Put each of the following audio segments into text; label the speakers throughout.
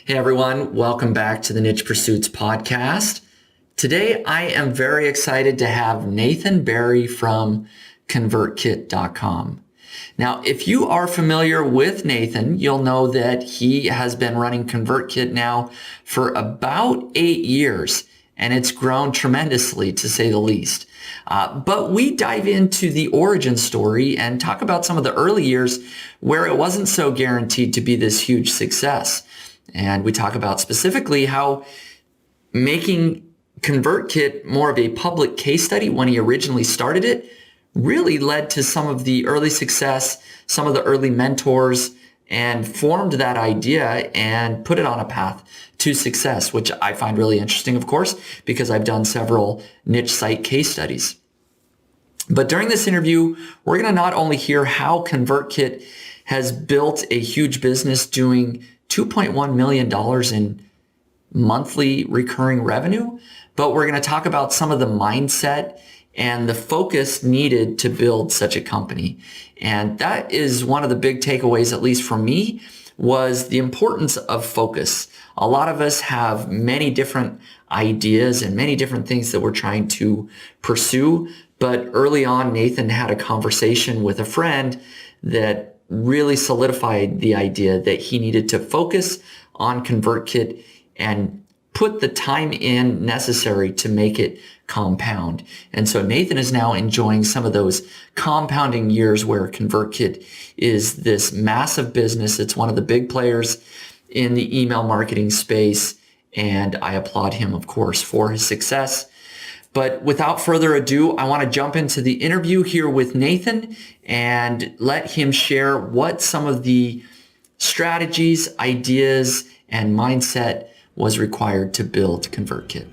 Speaker 1: Hey everyone, welcome back to the Niche Pursuits podcast. Today I am very excited to have Nathan Barry from ConvertKit.com. Now, if you are familiar with Nathan, you'll know that he has been running ConvertKit now for about 8 years, and it's grown tremendously to say the least. But we dive into the origin story and talk about some of the early years where it wasn't so guaranteed to be this huge success. And we talk about specifically how making ConvertKit more of a public case study when he originally started it really led to some of the early success, some of the early mentors, and formed that idea and put it on a path to success, which I find really interesting, of course, because I've done several niche site case studies. But during this interview, we're going to not only hear how ConvertKit has built a huge business doing $2.1 million in monthly recurring revenue, but we're going to talk about some of the mindset and the focus needed to build such a company. And that is one of the big takeaways, at least for me, was the importance of focus. A lot of us have many different ideas and many different things that we're trying to pursue. But early on, Nathan had a conversation with a friend that really solidified the idea that he needed to focus on ConvertKit and put the time in necessary to make it compound. And so Nathan is now enjoying some of those compounding years where ConvertKit is this massive business. It's one of the big players in the email marketing space. And I applaud him, of course, for his success. But without further ado, I want to jump into the interview here with Nathan and let him share what some of the strategies, ideas, and mindset was required to build ConvertKit.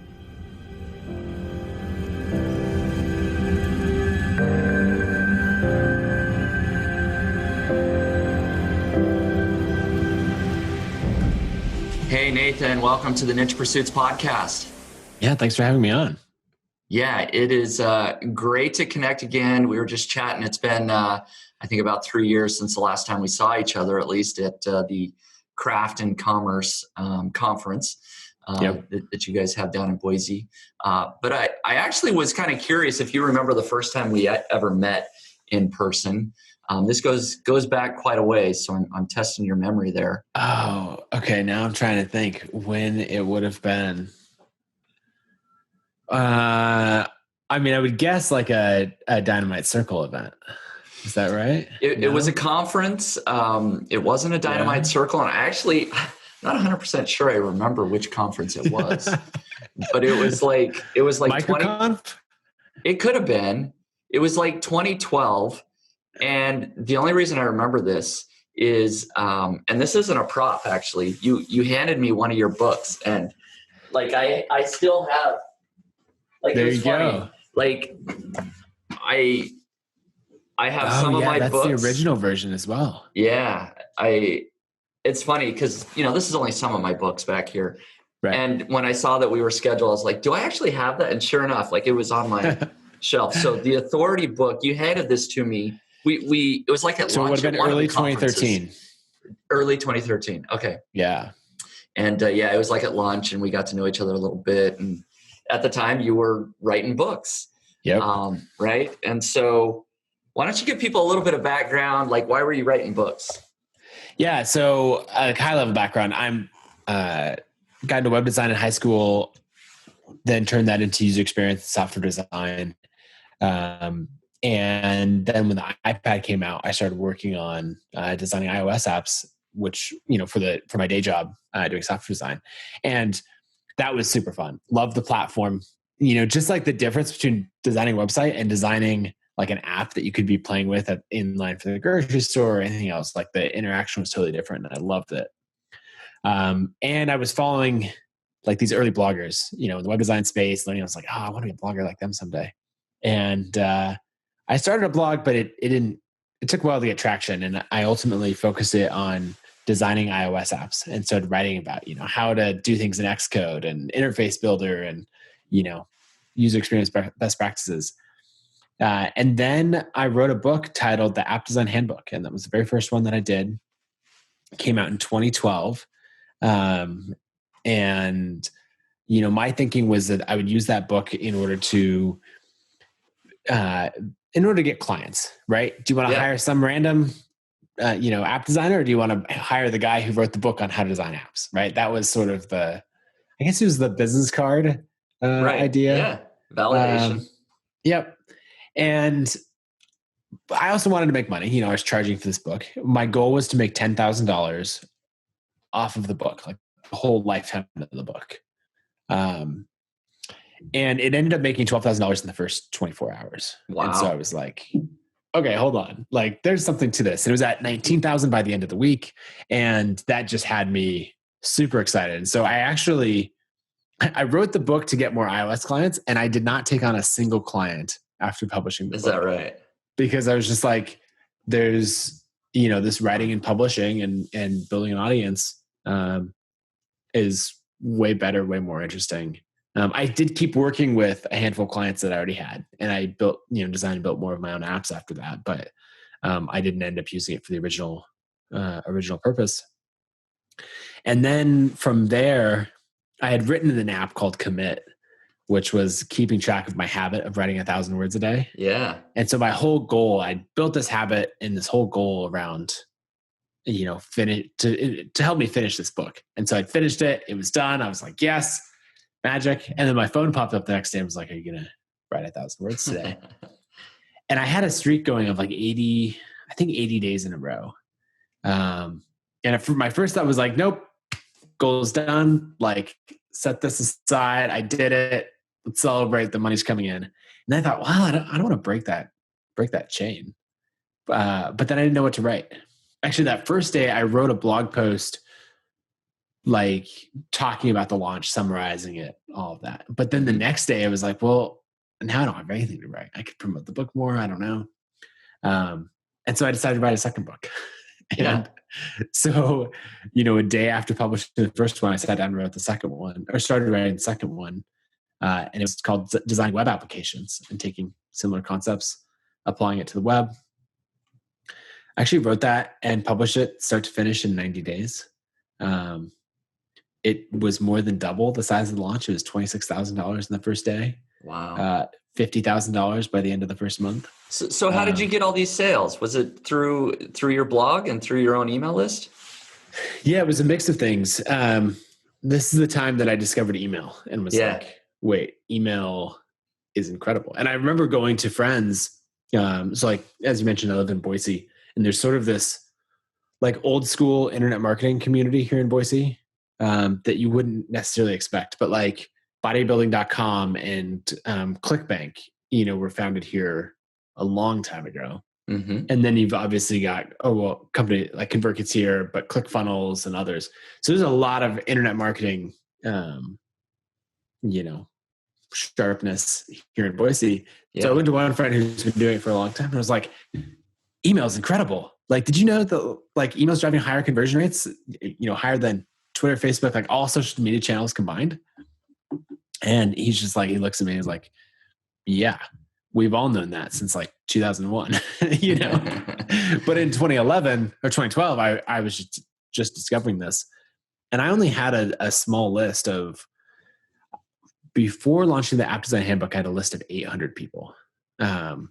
Speaker 1: Hey, Nathan, welcome to the Niche Pursuits podcast.
Speaker 2: Yeah, thanks for having me on.
Speaker 1: Yeah, it is great to connect again. We were just chatting. It's been, I think, about 3 years since the last time we saw each other, at least at the Craft and Commerce conference that you guys have down in Boise. But I actually was kind of curious if you remember the first time we ever met in person. This goes back quite a ways, so I'm testing your memory there.
Speaker 2: Oh, okay. Now I'm trying to think when it would have been. I would guess like a Dynamite Circle event. Is that right?
Speaker 1: It was a conference. It wasn't a Dynamite Circle. And I actually, not 100% sure I remember which conference it was. But it was like
Speaker 2: MicroConf?
Speaker 1: It could have been. It was like 2012. And the only reason I remember this is, and this isn't a prop actually, you handed me one of your books. And like I still have, like,
Speaker 2: there
Speaker 1: it's
Speaker 2: you
Speaker 1: funny.
Speaker 2: Go.
Speaker 1: Like I have some of my
Speaker 2: that's
Speaker 1: books.
Speaker 2: That's the original version as well.
Speaker 1: Yeah. It's funny because, this is only some of my books back here. Right. And when I saw that we were scheduled, I was like, do I actually have that? And sure enough, like it was on my shelf. So the Authority book, you handed this to me. It was like at
Speaker 2: so
Speaker 1: launch.
Speaker 2: So it would have been early 2013.
Speaker 1: Early 2013. Okay.
Speaker 2: Yeah.
Speaker 1: And it was like at lunch and we got to know each other a little bit. And at the time you were writing books.
Speaker 2: Yep.
Speaker 1: Right. And so why don't you give people a little bit of background? Like, why were you writing books?
Speaker 2: Yeah. So high level background, I'm got into web design in high school, then turned that into user experience and software design. And then when the iPad came out, I started working on designing iOS apps, which, for my day job, doing software design. And that was super fun. Loved the platform. Just like the difference between designing a website and designing like an app that you could be playing with in line for the grocery store or anything else. Like the interaction was totally different and I loved it. And I was following like these early bloggers, in the web design space, learning. I was like, I want to be a blogger like them someday. And I started a blog, but it took a while to get traction. And I ultimately focused it on designing iOS apps and started writing about, how to do things in Xcode and interface builder and, user experience best practices. And then I wrote a book titled The App Design Handbook. And that was the very first one that I did. It came out in 2012. And, you know, my thinking was that I would use that book in order to get clients, right? Do you want to hire some random, app designer, or do you want to hire the guy who wrote the book on how to design apps, right? That was sort of I guess it was the business card idea.
Speaker 1: Yeah. Validation.
Speaker 2: Yep. And I also wanted to make money. You know, I was charging for this book. My goal was to make $10,000 off of the book, like the whole lifetime of the book. And it ended up making $12,000 in the first 24 hours.
Speaker 1: Wow.
Speaker 2: And so I was like, okay, hold on. Like, there's something to this. And it was at 19,000 by the end of the week. And that just had me super excited. And so I wrote the book to get more iOS clients, and I did not take on a single client after publishing the book.
Speaker 1: Is that right?
Speaker 2: Because I was just like, there's, you know, this writing and publishing and building an audience is way better, way more interesting. I did keep working with a handful of clients that I already had, and I built, designed and built more of my own apps after that. But I didn't end up using it for the original purpose. And then from there, I had written an app called Commit, which was keeping track of my habit of writing 1,000 words a day.
Speaker 1: Yeah.
Speaker 2: And so my whole goal, I built this habit and this whole goal around, finish to help me finish this book. And so I finished it. It was done. I was like, yes, magic. And then my phone popped up the next day and was like, are you going to write 1,000 words today? And I had a streak going of like 80 days in a row. And for my first thought was like, nope, goal's done. Like, set this aside. I did it. Let's celebrate. The money's coming in. And I thought, wow, I don't want to break that chain. But then I didn't know what to write. Actually, that first day I wrote a blog post, like talking about the launch, summarizing it, all of that. But then the next day I was like, well, now I don't have anything to write. I could promote the book more. I don't know. And so I decided to write a second book. And so, a day after publishing the first one, I sat down and wrote the second one, or started writing the second one. And it was called Design Web Applications, and taking similar concepts, applying it to the web. I actually wrote that and published it start to finish in 90 days. It was more than double the size of the launch. It was $26,000 in the first day.
Speaker 1: Wow.
Speaker 2: $50,000 by the end of the first month.
Speaker 1: So how did you get all these sales? Was it through your blog and through your own email list?
Speaker 2: Yeah, it was a mix of things. This is the time that I discovered email and was like, wait, email is incredible. And I remember going to friends. So like, as you mentioned, I live in Boise, and there's sort of this like old school internet marketing community here in Boise that you wouldn't necessarily expect, but like bodybuilding.com and ClickBank, were founded here a long time ago. Mm-hmm. And then you've obviously got, company like ConvertKit's here, but ClickFunnels and others. So there's a lot of internet marketing, sharpness here in Boise. Yeah. So I went to one friend who's been doing it for a long time, and I was like, email is incredible. Like, did you know that like email's driving higher conversion rates, higher than Twitter, Facebook, like all social media channels combined? And he's just like, he looks at me and is like, yeah, we've all known that since like 2001, but in 2011 or 2012, I was just discovering this. And I only had a small list of, before launching the app design handbook, I had a list of 800 people. And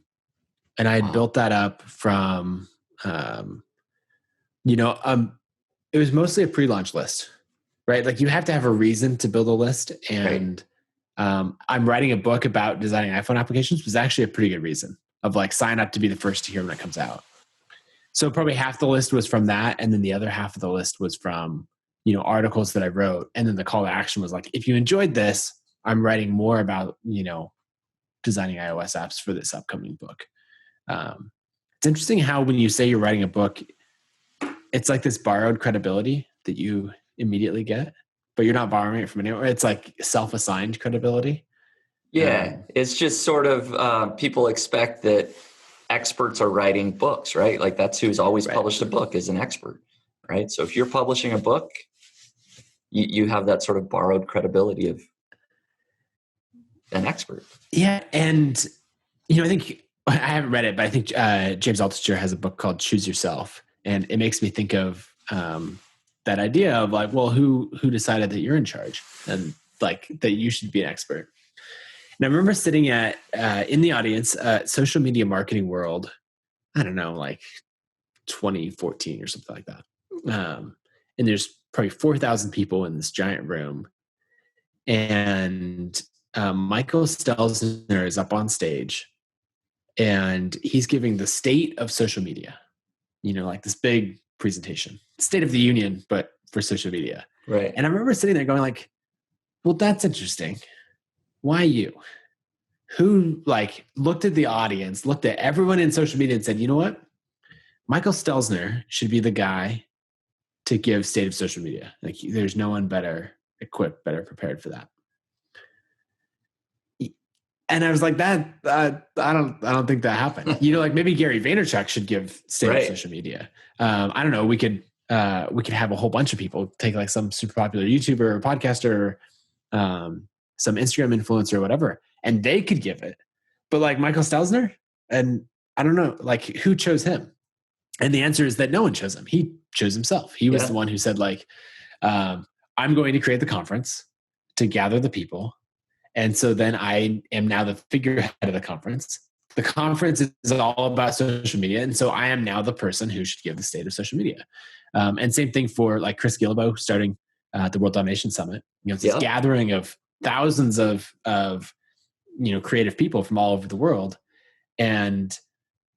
Speaker 2: I had built that up from, it was mostly a pre-launch list, right? Like you have to have a reason to build a list. And I'm writing a book about designing iPhone applications was actually a pretty good reason of like sign up to be the first to hear when it comes out. So probably half the list was from that. And then the other half of the list was from, articles that I wrote. And then the call to action was like, if you enjoyed this, I'm writing more about, designing iOS apps for this upcoming book. It's interesting how when you say you're writing a book, it's like this borrowed credibility that you immediately get, but you're not borrowing it from anywhere. It's like self-assigned credibility.
Speaker 1: Yeah. It's just sort of, people expect that experts are writing books, right? Like that's who's always published a book is an expert, right? So if you're publishing a book, you have that sort of borrowed credibility of an expert.
Speaker 2: Yeah. And, I think I haven't read it, but I think James Altucher has a book called Choose Yourself. And it makes me think of that idea of like, well, who decided that you're in charge and like that you should be an expert? And I remember sitting at in the audience, social media marketing world. I don't know, like 2014 or something like that. And there's probably 4,000 people in this giant room, and Michael Stelzner is up on stage, and he's giving the state of social media. Like this big presentation, State of the Union, but for social media.
Speaker 1: Right.
Speaker 2: And I remember sitting there going like, well, that's interesting. Why you? Who like looked at the audience, looked at everyone in social media and said, you know what? Michael Stelzner should be the guy to give state of social media. Like there's no one better equipped, better prepared for that. And I was like, that I don't think that happened. Like maybe Gary Vaynerchuk should give state of social media. I don't know. We could have a whole bunch of people take like some super popular YouTuber or podcaster, some Instagram influencer or whatever, and they could give it. But like Michael Stelzner, and I don't know, like who chose him? And the answer is that no one chose him. He chose himself. He was the one who said like, I'm going to create the conference to gather the people. And so then I am now the figurehead of the conference. The conference is all about social media. And so I am now the person who should give the state of social media. And same thing for like Chris Guillebeau starting the World Domination Summit. It's this gathering of thousands of creative people from all over the world. And,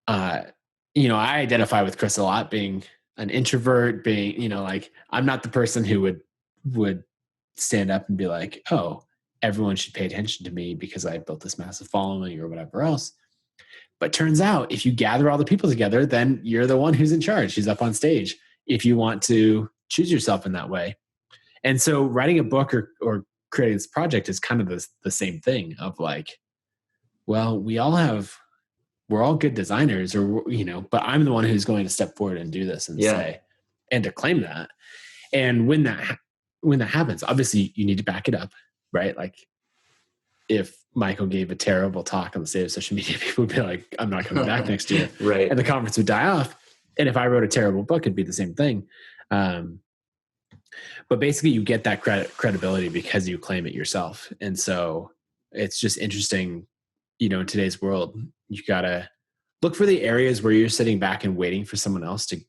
Speaker 2: I identify with Chris a lot, being an introvert, being, like I'm not the person who would stand up and be like, oh, everyone should pay attention to me because I built this massive following or whatever else. But turns out if you gather all the people together, then you're the one who's in charge. Who's up on stage if you want to choose yourself in that way. And so writing a book or creating this project is kind of the same thing of like, well, we're all good designers but I'm the one who's going to step forward and do this and say, and to claim that. And when that happens, obviously you need to back it up. Right? Like if Michael gave a terrible talk on the state of social media, people would be like, I'm not coming back next year.
Speaker 1: Right.
Speaker 2: And the conference would die off. And if I wrote a terrible book, it'd be the same thing. But basically you get that credibility because you claim it yourself. And so it's just interesting, in today's world, you gotta look for the areas where you're sitting back and waiting for someone else to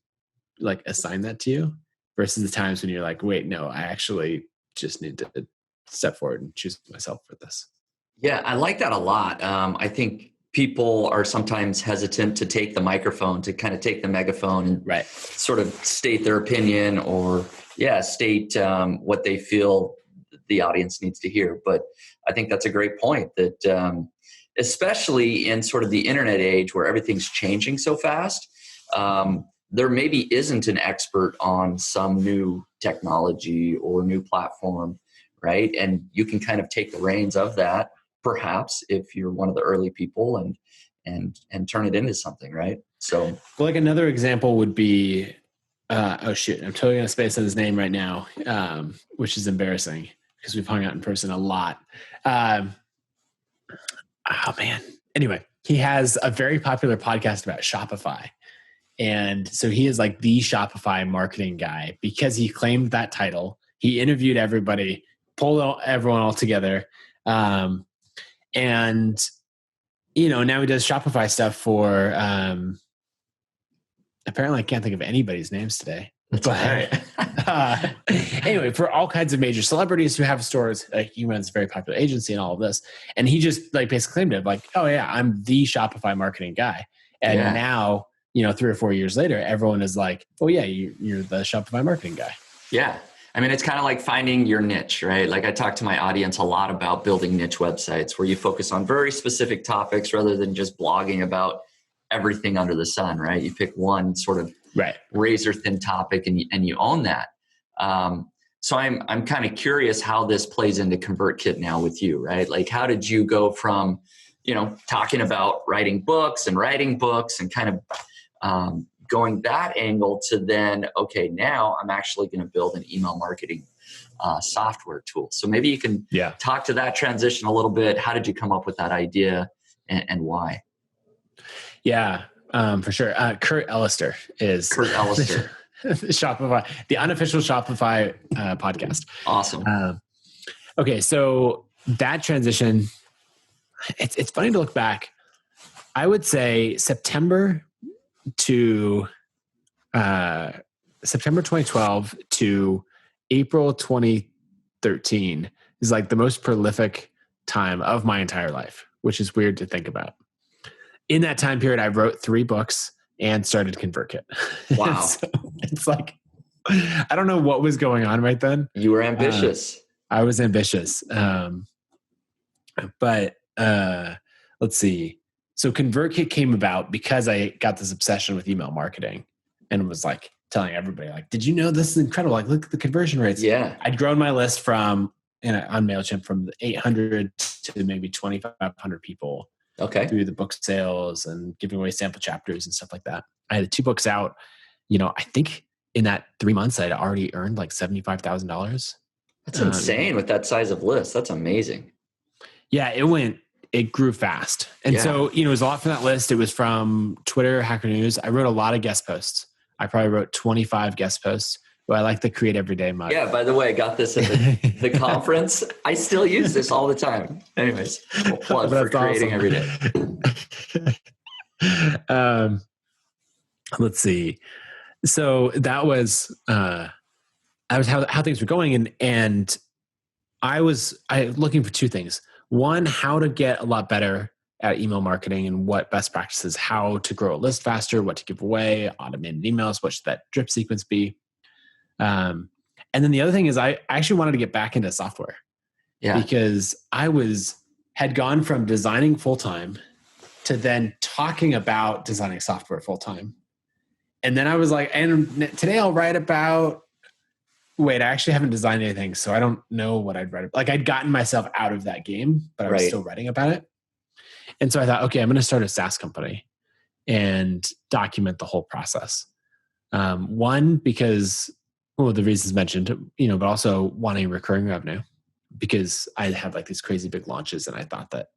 Speaker 2: like assign that to you versus the times when you're like, wait, no, I actually just need to step forward and choose myself for this.
Speaker 1: Yeah, I like that a lot. I think people are sometimes hesitant to take the microphone, to kind of take the megaphone and sort of state their opinion or state what they feel the audience needs to hear. But I think that's a great point that especially in sort of the internet age where everything's changing so fast, there maybe isn't an expert on some new technology or new platform. Right. And you can kind of take the reins of that, perhaps, if you're one of the early people and turn it into something. Right. So,
Speaker 2: well, like another example would be, I'm totally going to space on his name right now, which is embarrassing because we've hung out in person a lot. Oh man. Anyway, he has a very popular podcast about Shopify. And so he is like the Shopify marketing guy because he claimed that title. He interviewed everybody, pulled everyone all together. And, now he does Shopify stuff for, apparently I can't think of anybody's names today.
Speaker 1: That's all right.
Speaker 2: Anyway, for all kinds of major celebrities who have stores, he runs a very popular agency and all of this. And he just like basically claimed it like, oh yeah, I'm the Shopify marketing guy. And now, 3 or 4 years later, everyone is like, oh yeah, you're the Shopify marketing guy.
Speaker 1: Yeah. I mean, it's kind of like finding your niche, right? Like I talk to my audience a lot about building niche websites where you focus on very specific topics rather than just blogging about everything under the sun, right? You pick one sort of razor thin topic and you own that. So I'm kind of curious how this plays into ConvertKit now with you, right? Like how did you go from, talking about writing books and kind of going that angle to then, okay, now I'm actually going to build an email marketing software tool. So maybe you can talk to that transition a little bit. How did you come up with that idea and why?
Speaker 2: Yeah, for sure. Kurt Ellister is.
Speaker 1: Kurt Ellister.
Speaker 2: Shopify, the unofficial Shopify podcast.
Speaker 1: Awesome.
Speaker 2: Okay, so that transition, it's funny to look back. I would say September 2012 to April 2013 is like the most prolific time of my entire life, which is weird to think about. In that time period, I wrote 3 books and started ConvertKit.
Speaker 1: Wow.
Speaker 2: So it's like, I don't know what was going on right then.
Speaker 1: You were ambitious.
Speaker 2: I was ambitious. But let's see. So ConvertKit came about because I got this obsession with email marketing and was like telling everybody, like, did you know this is incredible? Like, look at the conversion rates.
Speaker 1: Yeah.
Speaker 2: I'd grown my list on MailChimp from 800 to maybe 2,500 people.
Speaker 1: Okay.
Speaker 2: Through the book sales and giving away sample chapters and stuff like that. I had 2 books out. I think in that 3 months, I'd already earned like $75,000.
Speaker 1: That's insane with that size of list. That's amazing.
Speaker 2: Yeah, it grew fast. And so, it was a lot from that list. It was from Twitter, Hacker News. I wrote a lot of guest posts. I probably wrote 25 guest posts. I like the Create Everyday mug.
Speaker 1: Yeah, by the way, I got this at the conference. I still use this all the time. Anyways, plug for creating every day.
Speaker 2: Let's see. So that was how things were going. And I was looking for 2 things. One, how to get a lot better at email marketing and what best practices, how to grow a list faster, what to give away, automated emails, what should that drip sequence be? And then the other thing is I actually wanted to get back into software because I had gone from designing full-time to then talking about designing software full-time. And then I was like, and today I'll write about, I actually haven't designed anything. So I don't know what I'd write about. Like I'd gotten myself out of that game, but I was still writing about it. And so I thought, okay, I'm going to start a SaaS company and document the whole process. One, because the reasons mentioned, but also wanting recurring revenue because I had like these crazy big launches and I thought that,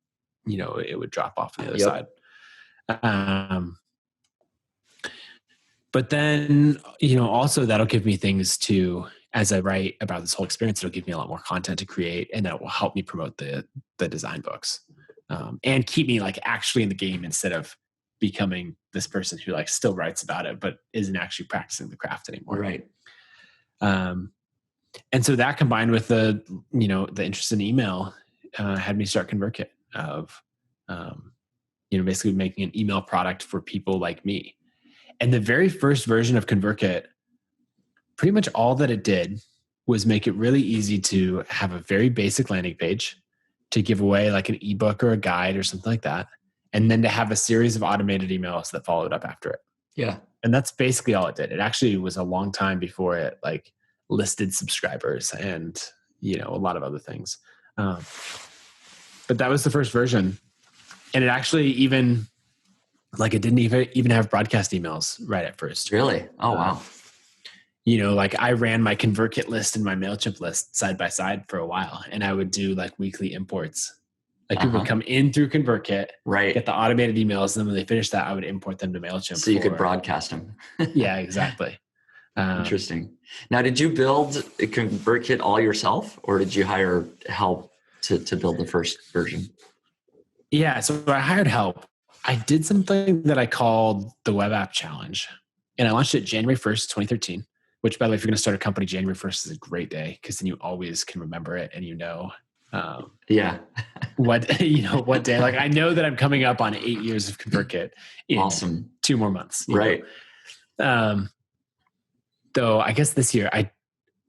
Speaker 2: it would drop off on the other side. But then, also that'll give me things to, as I write about this whole experience, it'll give me a lot more content to create and that will help me promote the design books and keep me like actually in the game instead of becoming this person who like still writes about it, but isn't actually practicing the craft anymore.
Speaker 1: Right.
Speaker 2: And so that combined with the interest in email had me start ConvertKit of, basically making an email product for people like me. And the very first version of ConvertKit, pretty much all that it did was make it really easy to have a very basic landing page to give away like an ebook or a guide or something like that. And then to have a series of automated emails that followed up after it. Yeah. And that's basically all it did. It actually was a long time before it like listed subscribers and, a lot of other things. But that was the first version. And it actually even, like it didn't even have broadcast emails right at first.
Speaker 1: Really? Oh, wow.
Speaker 2: Like I ran my ConvertKit list and my MailChimp list side by side for a while. And I would do like weekly imports. Like people would come in through ConvertKit, get the automated emails. And then when they finished that, I would import them to MailChimp.
Speaker 1: So you could broadcast them.
Speaker 2: Yeah, exactly.
Speaker 1: Interesting. Now, did you build ConvertKit all yourself or did you hire help to build the first version?
Speaker 2: Yeah, so I hired help. I did something that I called the Web App Challenge. And I launched it January 1st, 2013, which by the way, if you're going to start a company, January 1st is a great day because then you always can remember it and what day. Like I know that I'm coming up on 8 years of ConvertKit in 2 more months.
Speaker 1: Right.
Speaker 2: Though I guess this year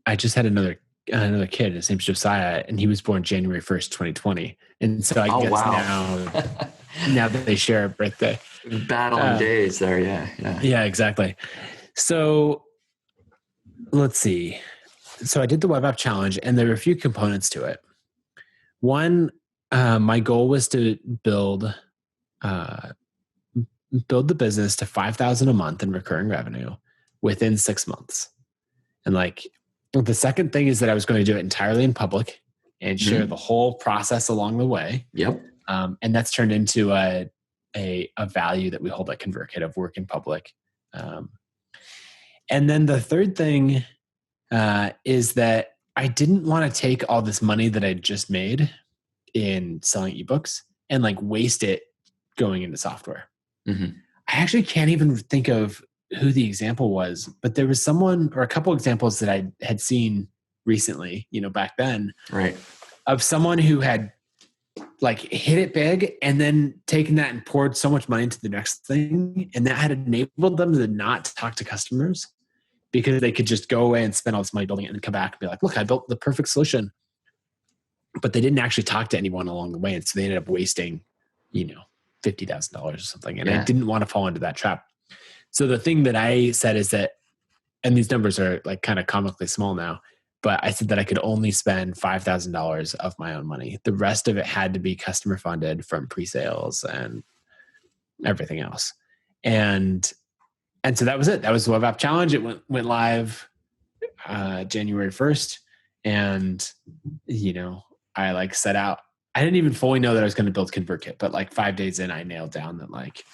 Speaker 2: I just had another kid. His name's Josiah, and he was born January 1st, 2020. And so I guess now that they share a birthday.
Speaker 1: Battling days there, yeah.
Speaker 2: Yeah, exactly. So let's see. So I did the Web App Challenge, and there were a few components to it. One, my goal was to build the business to $5,000 a month in recurring revenue within 6 months. And like the second thing is that I was going to do it entirely in public and share the whole process along the way.
Speaker 1: Yep.
Speaker 2: And that's turned into a value that we hold at ConvertKit of work in public. And then the third thing is that I didn't want to take all this money that I just made in selling ebooks and like waste it going into software.
Speaker 1: Mm-hmm.
Speaker 2: I actually can't even think of who the example was, but there was someone or a couple examples that I had seen recently, back then,
Speaker 1: Right.
Speaker 2: of someone who had like hit it big and then taken that and poured so much money into the next thing. And that had enabled them to not talk to customers because they could just go away and spend all this money building it and come back and be like, look, I built the perfect solution. But they didn't actually talk to anyone along the way. And so they ended up wasting, $50,000 or something. And I didn't want to fall into that trap. So the thing that I said is that, and these numbers are like kind of comically small now, but I said that I could only spend $5,000 of my own money. The rest of it had to be customer funded from pre-sales and everything else. And so that was it. That was the web app challenge. It went live January 1st. And, I like set out. I didn't even fully know that I was going to build ConvertKit, but like 5 days in, I nailed down that like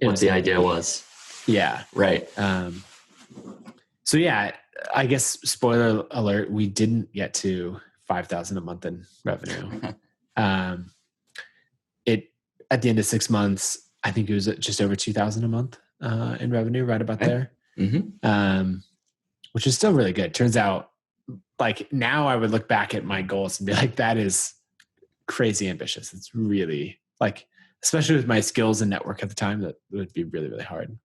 Speaker 1: what the idea was.
Speaker 2: Yeah.
Speaker 1: Right.
Speaker 2: So yeah, I guess spoiler alert, we didn't get to 5,000 a month in revenue. It at the end of 6 months, I think it was just over 2,000 a month in revenue, right about there. Mm-hmm. Which is still really good. Turns out, like now I would look back at my goals and be like, that is crazy ambitious. It's really like, especially with my skills and network at the time, that would be really, really hard.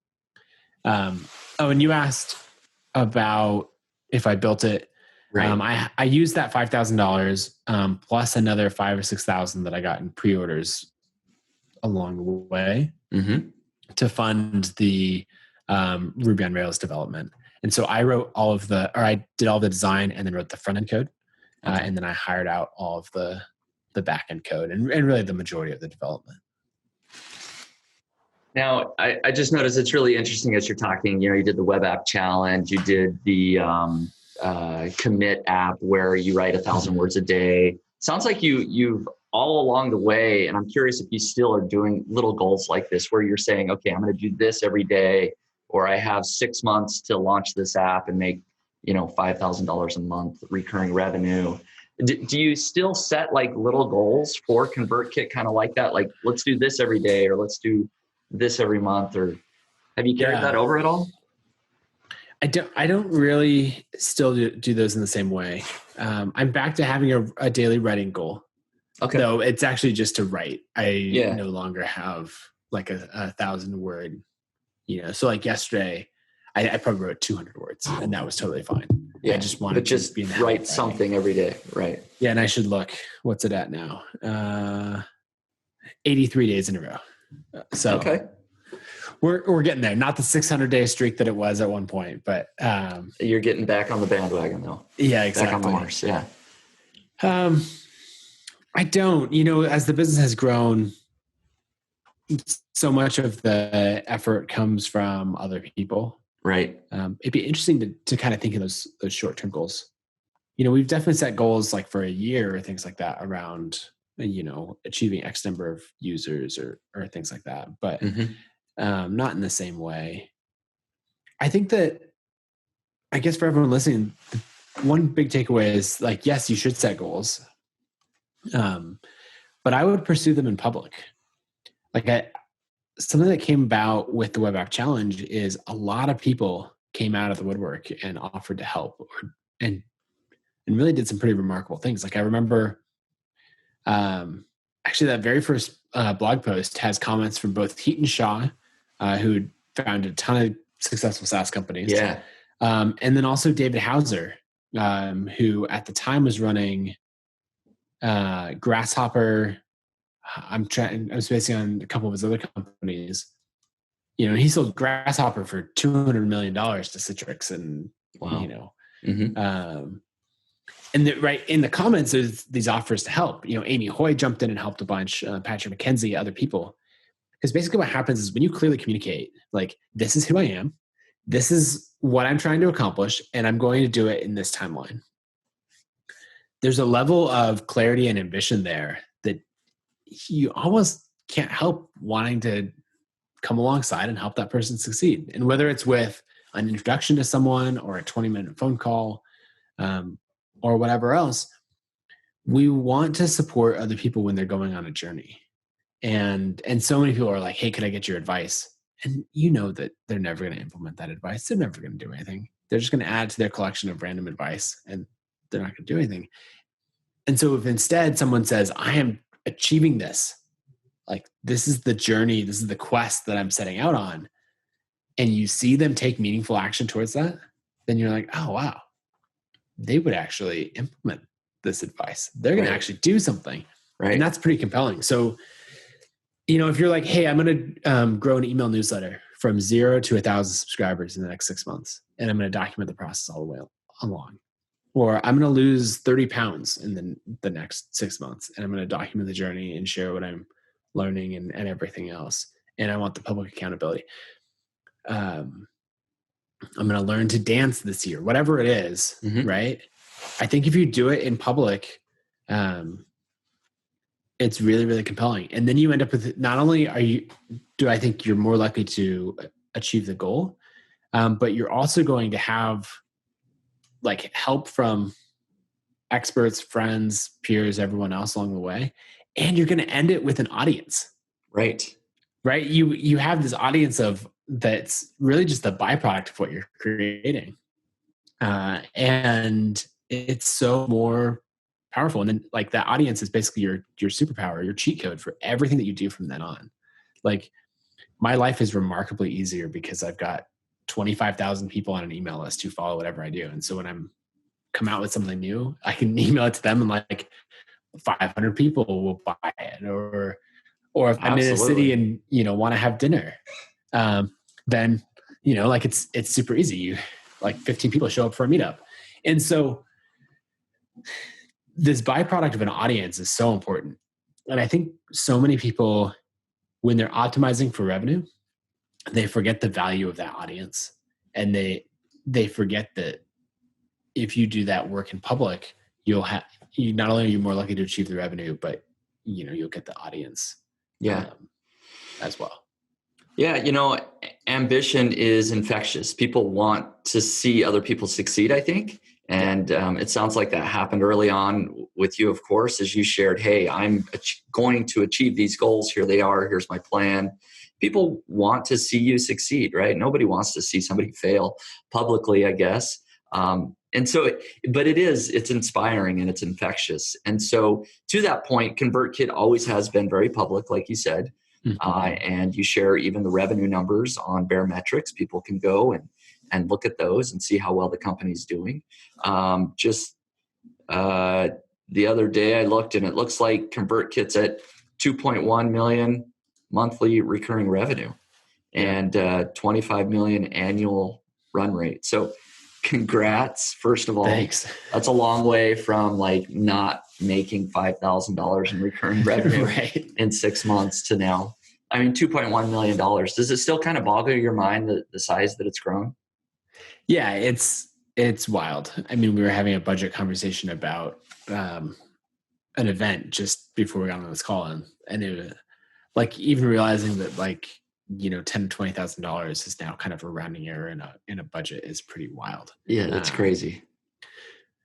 Speaker 2: And you asked about if I built it. Right. I used that $5,000 plus another $5,000 or $6,000 that I got in pre-orders along the way to fund the Ruby on Rails development. And so I I did all the design and then wrote the front end code. And then I hired out all of the back end code and really the majority of the development.
Speaker 1: Now, I just noticed it's really interesting as you're talking, you did the web app challenge, you did the commit app where you write 1,000 words a day. Sounds like you've all along the way, and I'm curious if you still are doing little goals like this where you're saying, okay, I'm going to do this every day, or I have 6 months to launch this app and make, $5,000 a month recurring revenue. Do you still set like little goals for ConvertKit kind of like that? Like, let's do this every day, or let's do this every month, or have you carried that over at all?
Speaker 2: I don't really still do those in the same way. I'm back to having a daily writing goal. Okay. Though it's actually just to write. I no longer have like a 1,000 word, so like yesterday I probably wrote 200 words and that was totally fine. Yeah. I just wanted to be in the
Speaker 1: write something every day. Right.
Speaker 2: Yeah. And I should look, what's it at now? 83 days in a row. So okay. We're getting there. Not the 600-day streak that it was at one point, but
Speaker 1: you're getting back on the bandwagon though.
Speaker 2: Yeah, exactly.
Speaker 1: Back on the horse. Yeah.
Speaker 2: I don't. As the business has grown, so much of the effort comes from other people.
Speaker 1: Right.
Speaker 2: It'd be interesting to kind of think of those short-term goals. We've definitely set goals like for a year or things like that around, achieving X number of users or things like that. But not in the same way. I think that, I guess for everyone listening, one big takeaway is like, yes, you should set goals. But I would pursue them in public. Like something that came about with the web app challenge is a lot of people came out of the woodwork and offered to help and really did some pretty remarkable things. Like I remember, actually that very first blog post has comments from both Heaton Shaw, who founded a ton of successful SaaS companies. Yeah. And then also David Hauser, who at the time was running Grasshopper. I was basing on a couple of his other companies. He sold Grasshopper for $200 million to Citrix, and wow. And right in the comments, there's these offers to help. Amy Hoy jumped in and helped a bunch. Patrick McKenzie, other people. Because basically, what happens is when you clearly communicate, like, this is who I am, this is what I'm trying to accomplish, and I'm going to do it in this timeline. There's a level of clarity and ambition there that you almost can't help wanting to come alongside and help that person succeed. And whether it's with an introduction to someone or a 20-minute phone call, or whatever else. We want to support other people when they're going on a journey. And so many people are like, hey, could I get your advice? And you know that they're never going to implement that advice. They're never going to do anything. They're just going to add to their collection of random advice, and they're not going to do anything. And so if instead someone says, I am achieving this, like this is the journey, this is the quest that I'm setting out on, and you see them take meaningful action towards that, then you're like, oh, wow, they would actually implement this advice. They're going to actually do something.
Speaker 1: Right.
Speaker 2: And that's pretty compelling. So, if you're like, hey, I'm going to grow an email newsletter from 0 to 1,000 subscribers in the next 6 months, and I'm going to document the process all the way along. Or I'm going to lose 30 pounds in the next 6 months, and I'm going to document the journey and share what I'm learning and everything else. And I want the public accountability. I'm going to learn to dance this year, whatever it is, right? I think if you do it in public, it's really, really compelling. And then you end up with, not only do I think you're more likely to achieve the goal, but you're also going to have like help from experts, friends, peers, everyone else along the way. And you're going to end it with an audience.
Speaker 1: Right.
Speaker 2: You have this audience that's really just a byproduct of what you're creating. And it's so more powerful. And then like that audience is basically your superpower, your cheat code for everything that you do from then on. Like my life is remarkably easier because I've got 25,000 people on an email list who follow whatever I do. And so when I'm come out with something new, I can email it to them and like 500 people will buy it. Or if I'm in a city and, want to have dinner, then, like it's super easy. Like 15 people show up for a meetup. And so this byproduct of an audience is so important. And I think so many people, when they're optimizing for revenue, they forget the value of that audience. And they forget that if you do that work in public, not only are you more likely to achieve the revenue, but you'll get the audience as well.
Speaker 1: Yeah, ambition is infectious. People want to see other people succeed, I think. And it sounds like that happened early on with you, of course, as you shared, hey, I'm going to achieve these goals. Here they are. Here's my plan. People want to see you succeed, right? Nobody wants to see somebody fail publicly, I guess. And so, but it's inspiring and it's infectious. And so to that point, ConvertKit always has been very public, like you said. And you share even the revenue numbers on Bear Metrics. People can go and look at those and see how well the company's doing. The other day I looked and it looks like ConvertKit's at 2.1 million monthly recurring revenue and 25 million annual run rate. So congrats, first of all.
Speaker 2: Thanks.
Speaker 1: That's a long way from like not making $5,000 in recurring revenue in 6 months to now. I mean, $2.1 million. Does it still kind of boggle your mind, the size that it's grown?
Speaker 2: Yeah, it's wild. I mean, we were having a budget conversation about an event just before we got on this call, and it was like even realizing that like $10,000 to $20,000 is now kind of a rounding error in a budget is pretty wild.
Speaker 1: Yeah, that's crazy.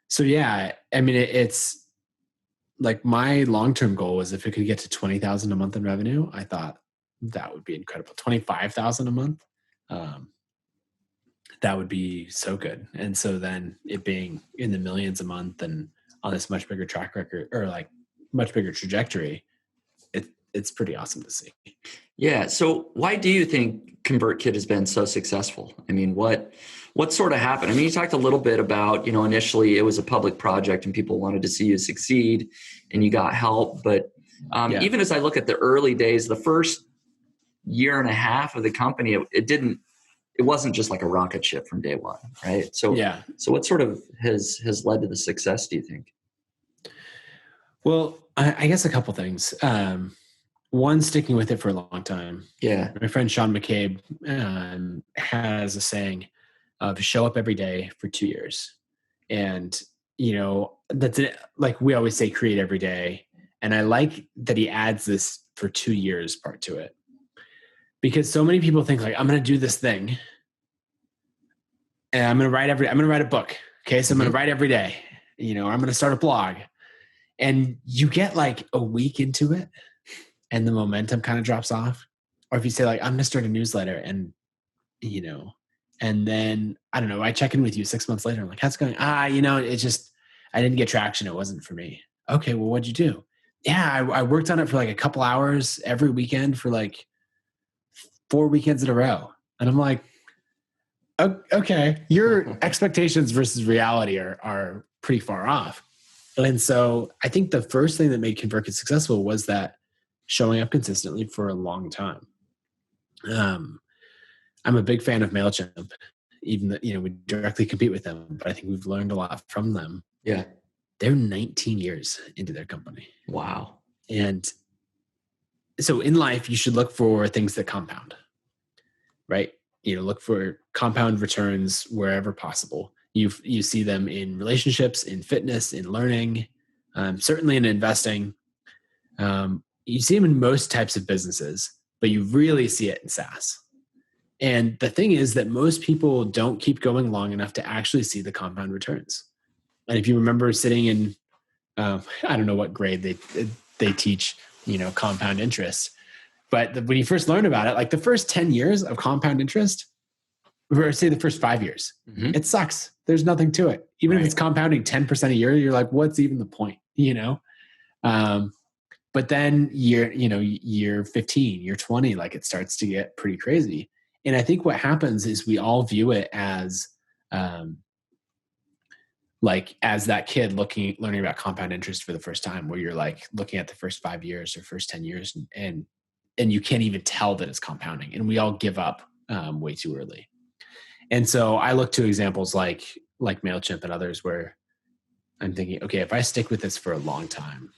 Speaker 2: So yeah, I mean, it's like my long-term goal was if it could get to 20,000 a month in revenue, I thought that would be incredible. 25,000 a month. That would be so good. And so then it being in the millions a month and on this much bigger track record or like much bigger trajectory, it's pretty awesome to see.
Speaker 1: Yeah. So why do you think ConvertKit has been so successful? I mean, what sort of happened? I mean, you talked a little bit about, initially it was a public project and people wanted to see you succeed and you got help. But even as I look at the early days, the first year and a half of the company, it wasn't just like a rocket ship from day one, right? So, So what sort of has led to the success, do you think?
Speaker 2: Well, I guess a couple things. One, sticking with it for a long time.
Speaker 1: Yeah.
Speaker 2: My friend Sean McCabe has a saying of show up every day for 2 years. And, that's it. Like we always say, create every day. And I like that he adds this for 2 years part to it. Because so many people think like, I'm going to do this thing and I'm going to write a book. Okay. So I'm going to write every day, I'm going to start a blog. And you get like a week into it and the momentum kind of drops off. Or if you say like, I'm going to start a newsletter and, and then I don't know, I check in with you 6 months later. I'm like, how's it going? It's just, I didn't get traction. It wasn't for me. Okay. Well, what'd you do? Yeah. I worked on it for like a couple hours every weekend for like 4 weekends in a row. And I'm like, okay, your expectations versus reality are pretty far off. And so I think the first thing that made ConvertKit successful was that showing up consistently for a long time. I'm a big fan of MailChimp, even though, we directly compete with them, but I think we've learned a lot from them.
Speaker 1: Yeah.
Speaker 2: They're 19 years into their company.
Speaker 1: Wow.
Speaker 2: And so in life, you should look for things that compound, right? Look for compound returns wherever possible. You see them in relationships, in fitness, in learning, certainly in investing. You see them in most types of businesses, but you really see it in SaaS. And the thing is that most people don't keep going long enough to actually see the compound returns. And if you remember sitting in, I don't know what grade they teach, compound interest. But when you first learn about it, like the first 10 years of compound interest, or say the first 5 years, it sucks. There's nothing to it. Even if it's compounding 10% a year, you're like, what's even the point? But then year 15, year 20, like it starts to get pretty crazy. And I think what happens is we all view it as, like as that kid learning about compound interest for the first time, where you're like looking at the first 5 years or first 10 years and you can't even tell that it's compounding, and we all give up way too early. And so I look to examples like MailChimp and others where I'm thinking, okay, if I stick with this for a long time,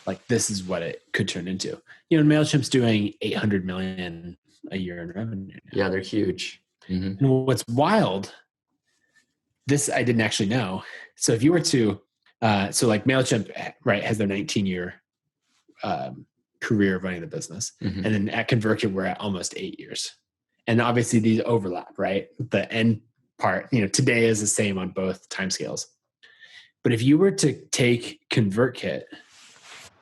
Speaker 2: like this is what it could turn into. MailChimp's doing 800 million a year in revenue now.
Speaker 1: Yeah, they're huge.
Speaker 2: And what's wild, this I didn't actually know. So if you were to, so like MailChimp, right, has their 19-year career of running the business. And then at ConvertKit, we're at almost 8 years. And obviously these overlap, right? The end part, today is the same on both timescales. But if you were to take ConvertKit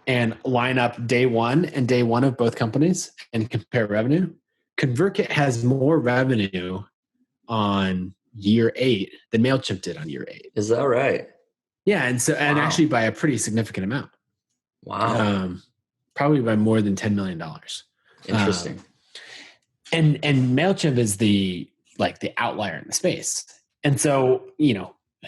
Speaker 2: and line up day one and day one of both companies and compare revenue, ConvertKit has more revenue on year 8 than MailChimp did on year 8.
Speaker 1: Is that right?
Speaker 2: Yeah. And so, and actually by a pretty significant amount.
Speaker 1: Wow.
Speaker 2: Probably by more than $10 million.
Speaker 1: Interesting.
Speaker 2: And MailChimp is the outlier in the space. And so,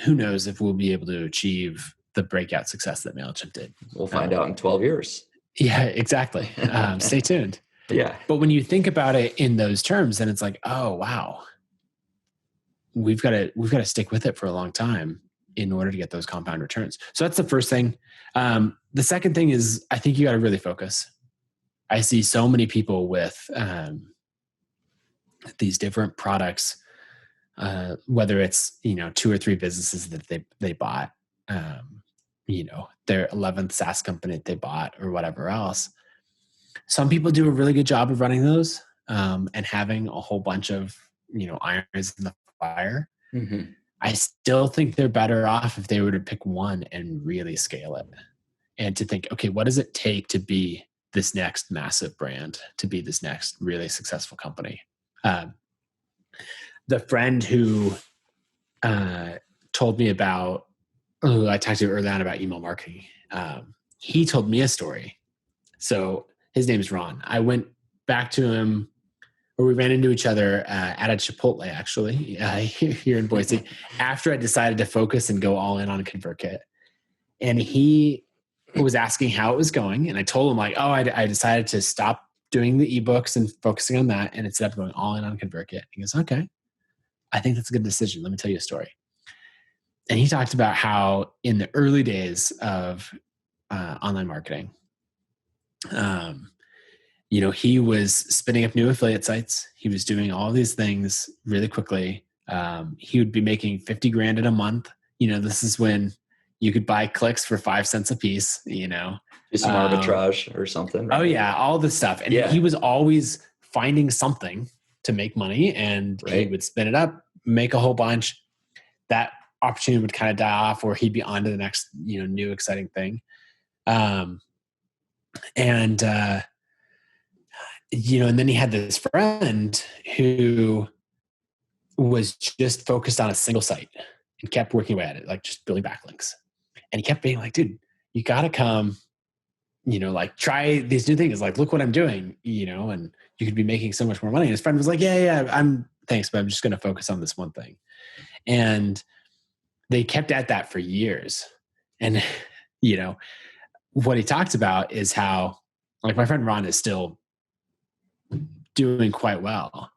Speaker 2: who knows if we'll be able to achieve the breakout success that MailChimp did.
Speaker 1: We'll find out in 12 years.
Speaker 2: Yeah, exactly. Stay tuned.
Speaker 1: Yeah.
Speaker 2: But when you think about it in those terms, then it's like, oh, wow, we've got to stick with it for a long time in order to get those compound returns. So that's the first thing. The second thing is, I think you got to really focus. I see so many people with these different products, whether it's 2 or 3 businesses that they bought, their 11th SaaS company that they bought or whatever else. Some people do a really good job of running those and having a whole bunch of irons in the fire. I still think they're better off if they were to pick one and really scale it, and to think, okay, what does it take to be this next massive brand, to be this next really successful company? The friend who told me about, I talked to early on about email marketing. He told me a story. So his name is Ron. I went back to him, or we ran into each other at a Chipotle, actually, here in Boise, after I decided to focus and go all in on ConvertKit. And he was asking how it was going. And I told him like, I decided to stop doing the ebooks and focusing on that, and instead of going all in on ConvertKit. He goes, okay, I think that's a good decision. Let me tell you a story. And he talked about how in the early days of online marketing, he was spinning up new affiliate sites. He was doing all these things really quickly. He would be making 50 grand in a month. This is when you could buy clicks for 5 cents a piece, Do
Speaker 1: some arbitrage or something. Right?
Speaker 2: Oh yeah. All this stuff. And he was always finding something to make money, and he would spin it up, make a whole bunch. That opportunity would kind of die off, or he'd be on to the next, new exciting thing. And then he had this friend who was just focused on a single site and kept working away at it, like just building backlinks. And he kept being like, dude, you got to come, like try these new things. Like, look what I'm doing, and you could be making so much more money. And his friend was like, yeah, thanks, but I'm just going to focus on this one thing. And they kept at that for years. And, what he talked about is how, like, my friend Ron is still doing quite well.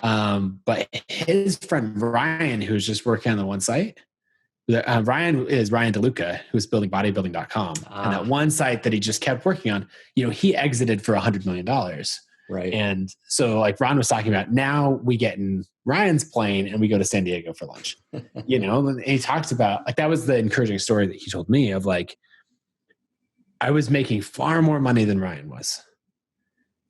Speaker 2: But his friend Ryan, who's just working on the one site, Ryan is Ryan DeLuca, who's building bodybuilding.com. And that one site that he just kept working on, he exited for $100 million.
Speaker 1: Right.
Speaker 2: And so, like Ron was talking about, now we get in Ryan's plane and we go to San Diego for lunch. And he talks about, like, that was the encouraging story that he told me of, like, I was making far more money than Ryan was.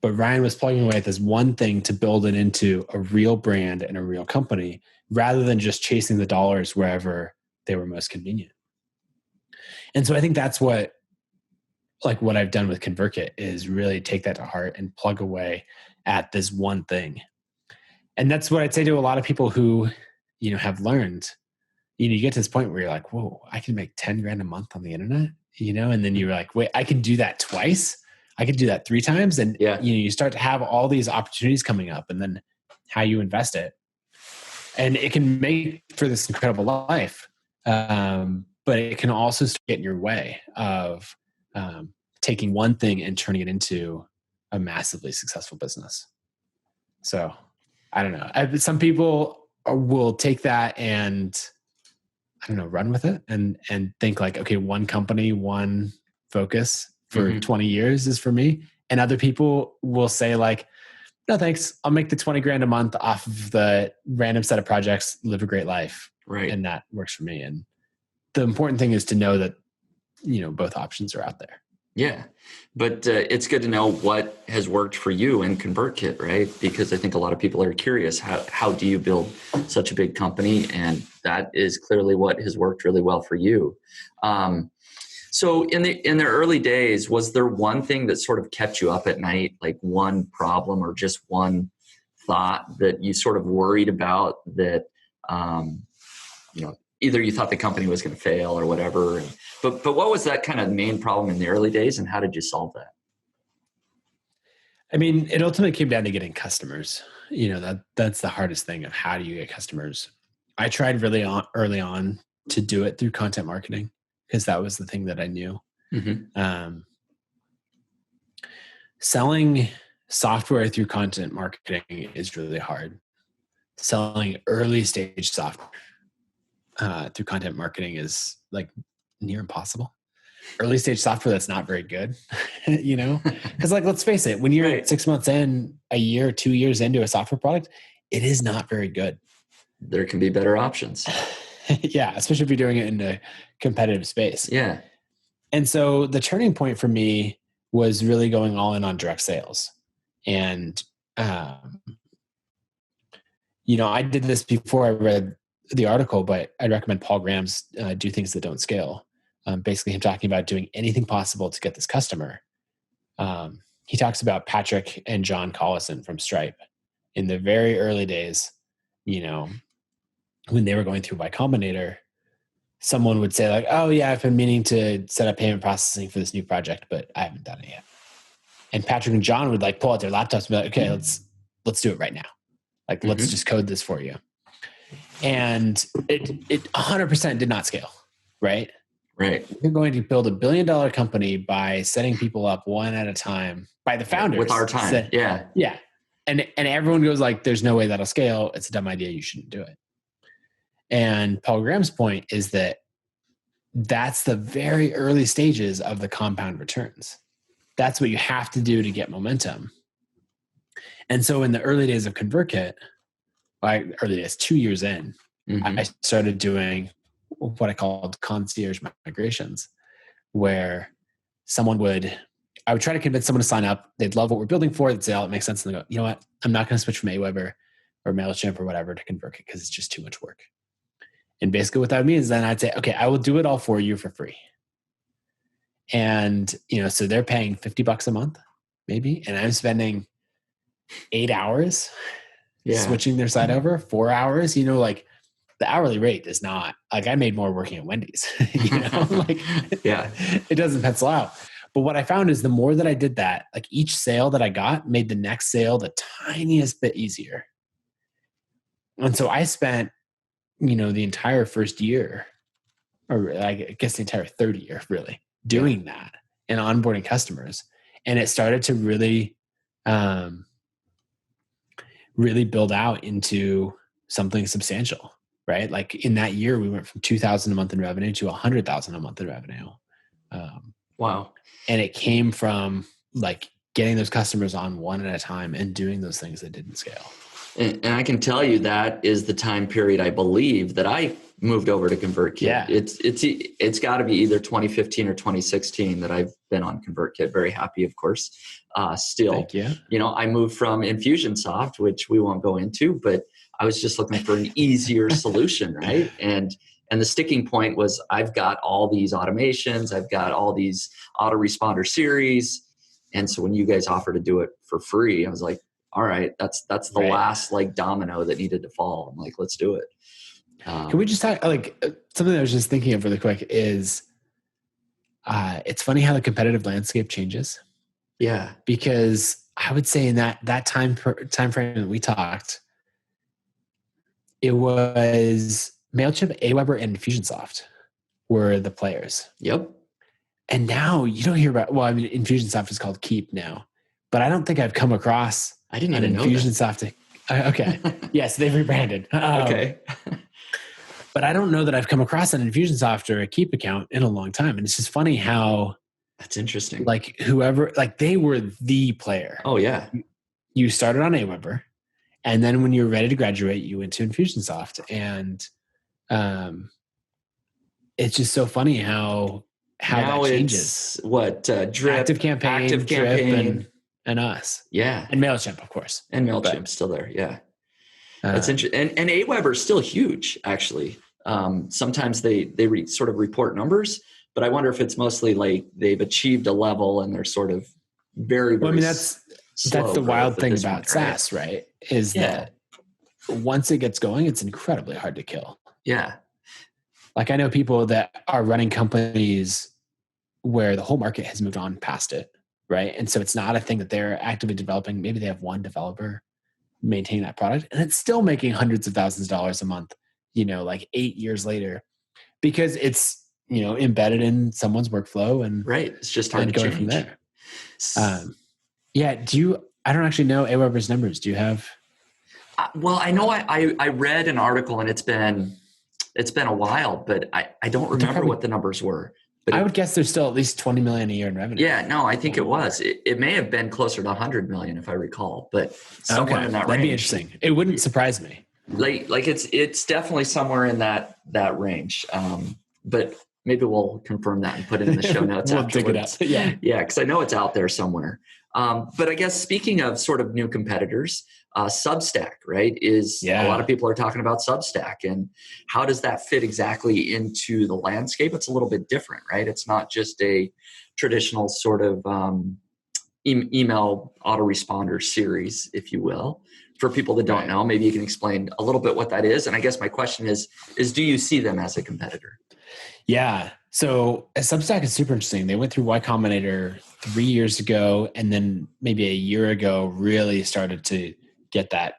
Speaker 2: But Ryan was plugging away at this one thing to build it into a real brand and a real company, rather than just chasing the dollars wherever they were most convenient. And so I think that's what I've done with ConvertKit is really take that to heart and plug away at this one thing. And that's what I'd say to a lot of people who, have learned, you get to this point where you're like, whoa, I can make 10 grand a month on the internet, and then you're like, wait, I can do that twice. I could do that 3 times. And, you start to have all these opportunities coming up, and then how you invest it. And it can make for this incredible life. But it can also get in your way of taking one thing and turning it into a massively successful business. So I don't know. Some people will take that and, run with it and think like, okay, one company, one focus for 20 years is for me. And other people will say like, no, thanks. I'll make the 20 grand a month off of the random set of projects, live a great life.
Speaker 1: Right.
Speaker 2: And that works for me. And the important thing is to know that, both options are out there.
Speaker 1: Yeah. But it's good to know what has worked for you in ConvertKit, right? Because I think a lot of people are curious, how do you build such a big company? And that is clearly what has worked really well for you. So in the early days, was there one thing that sort of kept you up at night, like one problem or just one thought that you sort of worried about that, either you thought the company was going to fail or whatever? But what was that kind of main problem in the early days, and how did you solve that?
Speaker 2: I mean, it ultimately came down to getting customers. That's the hardest thing of how do you get customers. I tried really early on to do it through content marketing because that was the thing that I knew. Mm-hmm. Selling software through content marketing is really hard. Selling early stage software through content marketing is like near impossible. Early stage software that's not very good, because like, let's face it, when you're 6 months in, a year, 2 years into a software product, it is not very good.
Speaker 1: There can be better options.
Speaker 2: Yeah. Especially if you're doing it in a competitive space.
Speaker 1: Yeah.
Speaker 2: And so the turning point for me was really going all in on direct sales. And, I did this before I read the article, but I'd recommend Paul Graham's Do Things That Don't Scale. Basically him talking about doing anything possible to get this customer. He talks about Patrick and John Collison from Stripe in the very early days, when they were going through Y Combinator. Someone would say like, oh yeah, I've been meaning to set up payment processing for this new project, but I haven't done it yet. And Patrick and John would like pull out their laptops and be like, okay, let's do it right now. Like, let's just code this for you. And it 100% did not scale, right?
Speaker 1: Right.
Speaker 2: You're going to build $1 billion company by setting people up one at a time by the founders.
Speaker 1: With our time.
Speaker 2: Yeah. And everyone goes like, there's no way that'll scale. It's a dumb idea. You shouldn't do it. And Paul Graham's point is that that's the very early stages of the compound returns. That's what you have to do to get momentum. And so in the early days of ConvertKit, early days, 2 years in, I started doing what I called concierge migrations, where I would try to convince someone to sign up. They'd love what we're building for. They'd say, oh, it makes sense. And they go, you know what? I'm not going to switch from Aweber or MailChimp or whatever to ConvertKit because it's just too much work. And basically what that means, then I'd say, okay, I will do it all for you for free. And, so they're paying $50 a month, maybe, and I'm spending 8 hours switching their site over, 4 hours, like the hourly rate is not like I made more working at Wendy's, it doesn't pencil out. But what I found is the more that I did that, like each sale that I got made the next sale the tiniest bit easier. And so I spent, the entire first year, or I guess the entire third year really, doing that and onboarding customers. And it started to really, really build out into something substantial, right? Like in that year, we went from 2,000 a month in revenue to 100,000 a month in revenue.
Speaker 1: Wow.
Speaker 2: And it came from like getting those customers on one at a time and doing those things that didn't scale.
Speaker 1: And I can tell you that is the time period, I believe, that I moved over to ConvertKit.
Speaker 2: Yeah.
Speaker 1: It's got to be either 2015 or 2016 that I've been on ConvertKit. Very happy, of course. Still,
Speaker 2: thank you.
Speaker 1: I moved from Infusionsoft, which we won't go into, but I was just looking for an easier solution, right? And the sticking point was I've got all these automations, I've got all these autoresponder series, and so when you guys offered to do it for free, I was like, all right, that's the last like domino that needed to fall. I'm like, let's do it.
Speaker 2: Can we just talk like something I was just thinking of really quick is it's funny how the competitive landscape changes.
Speaker 1: Yeah.
Speaker 2: Because I would say in that time frame that we talked, it was MailChimp, Aweber, and Infusionsoft were the players.
Speaker 1: Yep.
Speaker 2: And now you don't hear about, Infusionsoft is called Keep now, but I don't think I've come across
Speaker 1: I didn't even know
Speaker 2: Infusionsoft. Okay. Yes, they've rebranded.
Speaker 1: Okay.
Speaker 2: But I don't know that I've come across an Infusionsoft or a Keep account in a long time. And it's just funny how
Speaker 1: that's interesting.
Speaker 2: Like whoever, like they were the player.
Speaker 1: Oh yeah.
Speaker 2: You started on Aweber, and then when you were ready to graduate, you went to Infusionsoft, and it's just so funny how now that changes.
Speaker 1: What Drip,
Speaker 2: ActiveCampaign, and us, and MailChimp, of course,
Speaker 1: and MailChimp's still there, That's interesting, and Aweber's still huge, actually. Sometimes they sort of report numbers, but I wonder if it's mostly like they've achieved a level and they're sort of very, very
Speaker 2: that's the wild thing about SaaS, right? Is that once it gets going, it's incredibly hard to kill.
Speaker 1: Yeah.
Speaker 2: Like I know people that are running companies where the whole market has moved on past it, right? And so it's not a thing that they're actively developing. Maybe they have one developer maintaining that product, and it's still making hundreds of thousands of dollars a month, like 8 years later, because it's, embedded in someone's workflow and
Speaker 1: it's just hard to
Speaker 2: going
Speaker 1: change.
Speaker 2: from there. I don't actually know Aweber's numbers. Do you have?
Speaker 1: Well, I know I read an article, and it's been a while, but I don't remember what the numbers were. But
Speaker 2: I would guess there's still at least 20 million a year in revenue.
Speaker 1: Yeah, no, I think it was. It may have been closer to 100 million if I recall, but somewhere in that range.
Speaker 2: That'd be interesting. It wouldn't surprise me.
Speaker 1: Like it's definitely somewhere in that range. But maybe we'll confirm that and put it in the show notes.
Speaker 2: We'll dig it up.
Speaker 1: Yeah, because I know it's out there somewhere. But I guess speaking of sort of new competitors, Substack, right, a lot of people are talking about Substack, and how does that fit exactly into the landscape? It's a little bit different, right? It's not just a traditional sort of email autoresponder series, if you will. For people that don't know, maybe you can explain a little bit what that is. And I guess my question is do you see them as a competitor?
Speaker 2: Yeah. So Substack is super interesting. They went through Y Combinator 3 years ago, and then maybe a year ago really started to get that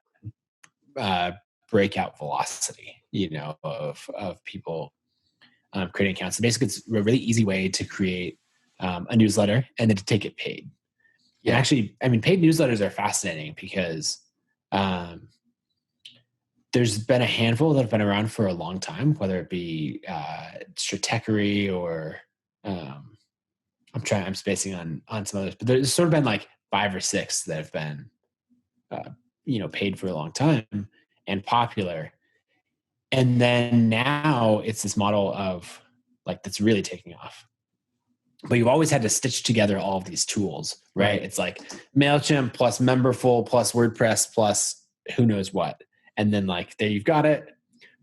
Speaker 2: breakout velocity, of people creating accounts. So basically, it's a really easy way to create a newsletter and then to take it paid. Yeah. And actually, paid newsletters are fascinating because there's been a handful that have been around for a long time, whether it be Stratechery or I'm spacing on some others, but there's sort of been like 5 or 6 that have been, paid for a long time and popular. And then now it's this model of like, that's really taking off. But you've always had to stitch together all of these tools, right? It's like MailChimp plus Memberful plus WordPress plus who knows what. and then like, there you've got it.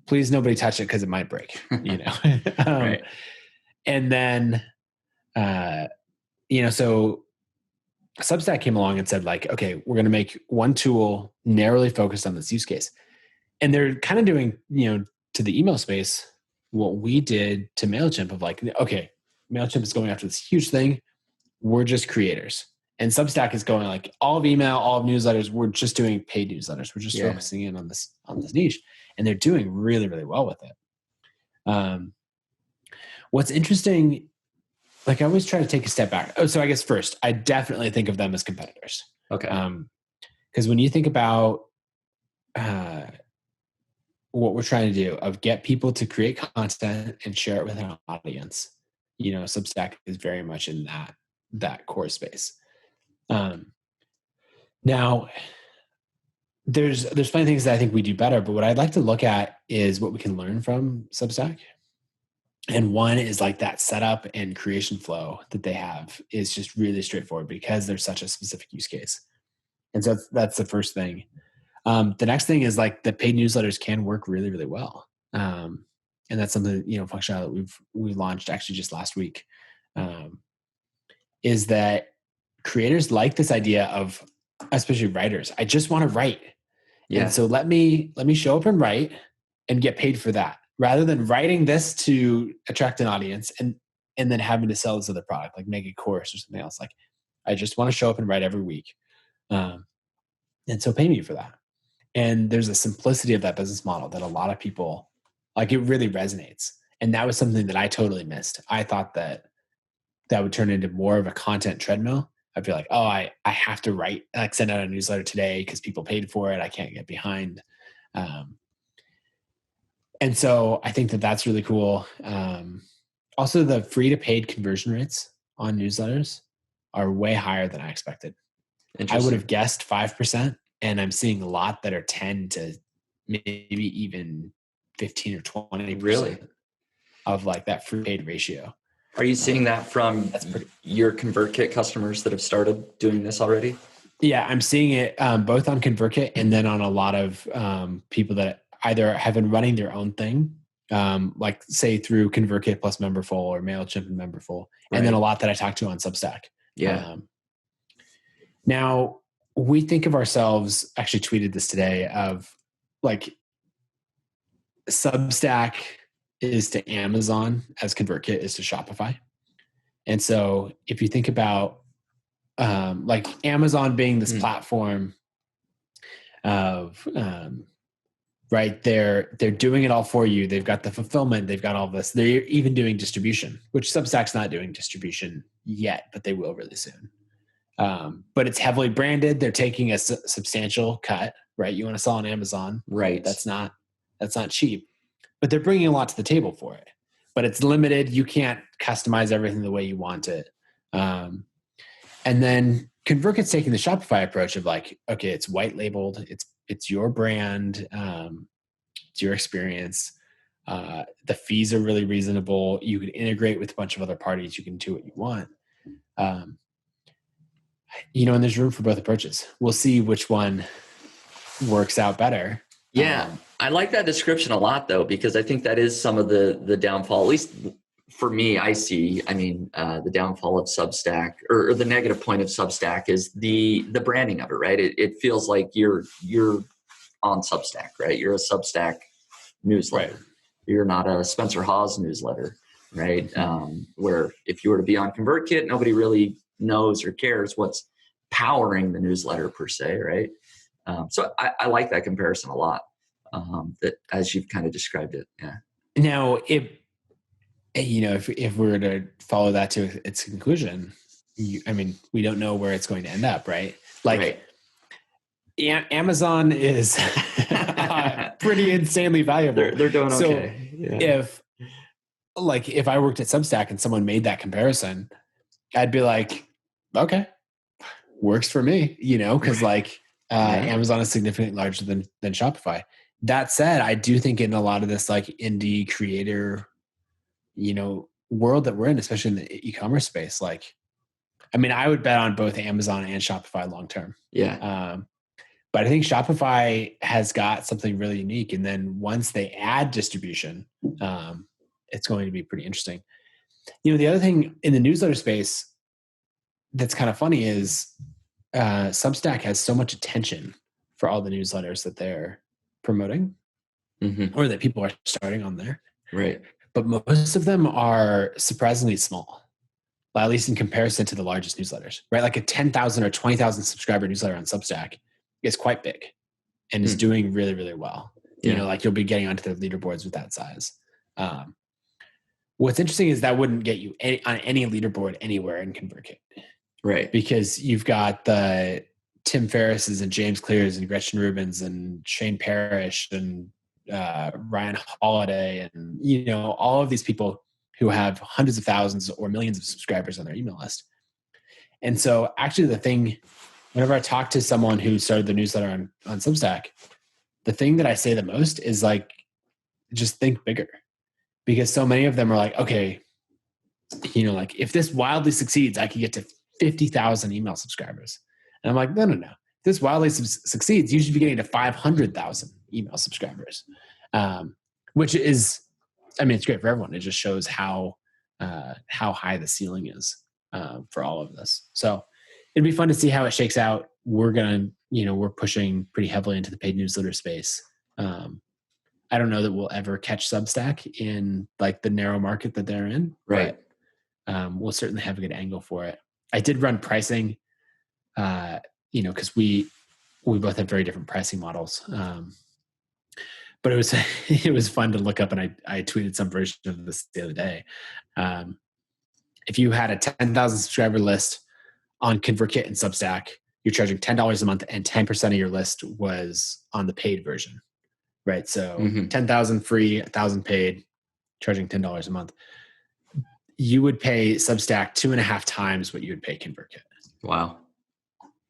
Speaker 2: Please nobody touch it because it might break,
Speaker 1: Right.
Speaker 2: And then, so Substack came along and said like, okay, we're going to make one tool narrowly focused on this use case. And they're kind of doing, to the email space, what we did to MailChimp of like, okay, MailChimp is going after this huge thing. We're just creators. And Substack is going like all of email, all of newsletters. We're just doing paid newsletters. We're just focusing in on this niche, and they're doing really, really well with it. What's interesting, like I always try to take a step back. Oh, so I guess first, I definitely think of them as competitors.
Speaker 1: Okay.
Speaker 2: Because when you think about what we're trying to do of get people to create content and share it with an audience, Substack is very much in that core space. Now there's plenty of things that I think we do better, but what I'd like to look at is what we can learn from Substack. And one is like that setup and creation flow that they have is just really straightforward because there's such a specific use case. And so that's the first thing. The next thing is like the paid newsletters can work really, really well. And that's something, functionality that we launched actually just last week, is that creators like this idea of, especially writers, I just want to write. Yeah. And so let me show up and write and get paid for that, rather than writing this to attract an audience and then having to sell this other product, like make a course or something else. Like, I just want to show up and write every week. And so pay me for that. And there's a simplicity of that business model that a lot of people, like, it really resonates. And that was something that I totally missed. I thought that would turn into more of a content treadmill. I'd be like, oh, I have to write, like send out a newsletter today because people paid for it. I can't get behind. And so I think that that's really cool. Also, the free to paid conversion rates on newsletters are way higher than I expected. I would have guessed 5%, and I'm seeing a lot that are 10 to maybe even 15 or 20%.
Speaker 1: Really?
Speaker 2: Of like that free paid ratio.
Speaker 1: Are you seeing that from your ConvertKit customers that have started doing this already?
Speaker 2: Yeah, I'm seeing it both on ConvertKit and then on a lot of people that either have been running their own thing, like say through ConvertKit plus Memberful or MailChimp and Memberful, and then a lot that I talk to on Substack.
Speaker 1: Yeah.
Speaker 2: Now, we think of ourselves, actually tweeted this today, of like Substack is to Amazon as ConvertKit is to Shopify. And so if you think about like Amazon being this platform of, right, they're doing it all for you. They've got the fulfillment. They've got all this. They're even doing distribution, which Substack's not doing distribution yet, but they will really soon. But it's heavily branded. They're taking a substantial cut, right? You want to sell on Amazon,
Speaker 1: right?
Speaker 2: That's not cheap, but they're bringing a lot to the table for it. But it's limited. You can't customize everything the way you want it. And then ConvertKit's taking the Shopify approach of like, okay, it's white labeled. It's your brand. It's your experience. The fees are really reasonable. You can integrate with a bunch of other parties. You can do what you want. And there's room for both approaches. We'll see which one works out better.
Speaker 1: Yeah. I like that description a lot though, because I think that is some of the downfall, at least for me, I see, the downfall of Substack or the negative point of Substack is the branding of it, right? It feels like you're on Substack, right? You're a Substack newsletter. Right. You're not a Spencer Hawes newsletter, right? Where if you were to be on ConvertKit, nobody really knows or cares what's powering the newsletter per se, right? So I like that comparison a lot, that as you've kind of described it. Yeah.
Speaker 2: Now, if we were to follow that to its conclusion, we don't know where it's going to end up, right? Like, right. Amazon is pretty insanely valuable.
Speaker 1: They're doing okay.
Speaker 2: Yeah. If I worked at Substack and someone made that comparison, I'd be like, okay, works for me, because Amazon is significantly larger than Shopify. That said, I do think in a lot of this like indie creator, world that we're in, especially in the e-commerce space, I would bet on both Amazon and Shopify long term.
Speaker 1: Yeah.
Speaker 2: But I think Shopify has got something really unique. And then once they add distribution, it's going to be pretty interesting. The other thing in the newsletter space that's kind of funny is Substack has so much attention for all the newsletters that they're promoting or that people are starting on there.
Speaker 1: Right.
Speaker 2: But most of them are surprisingly small, at least in comparison to the largest newsletters, right? Like a 10,000 or 20,000 subscriber newsletter on Substack is quite big and is doing really, really well.
Speaker 1: Yeah.
Speaker 2: Like you'll be getting onto the leaderboards with that size. What's interesting is that wouldn't get you on any leaderboard anywhere in ConvertKit.
Speaker 1: Right.
Speaker 2: Because you've got the Tim Ferrisses and James Clears and Gretchen Rubins and Shane Parrish and Ryan Holiday and, all of these people who have hundreds of thousands or millions of subscribers on their email list. And so actually the thing, whenever I talk to someone who started the newsletter on Substack, the thing that I say the most is like, just think bigger. Because so many of them are like, okay, like if this wildly succeeds, I can get to 50,000 email subscribers. And I'm like, no. If this wildly succeeds, you should be getting to 500,000 email subscribers, which is, it's great for everyone. It just shows how high the ceiling is for all of this. So it'd be fun to see how it shakes out. We're we're pushing pretty heavily into the paid newsletter space. I don't know that we'll ever catch Substack in like the narrow market that they're in.
Speaker 1: Right.
Speaker 2: But we'll certainly have a good angle for it. I did run pricing, because we both have very different pricing models. But it was fun to look up, and I tweeted some version of this the other day. If you had a 10,000 subscriber list on ConvertKit and Substack, you're charging $10 a month, and 10% of your list was on the paid version, right? So 10,000 free, 1,000 paid, charging $10 a month. You would pay Substack 2.5 times what you would pay ConvertKit.
Speaker 1: Wow.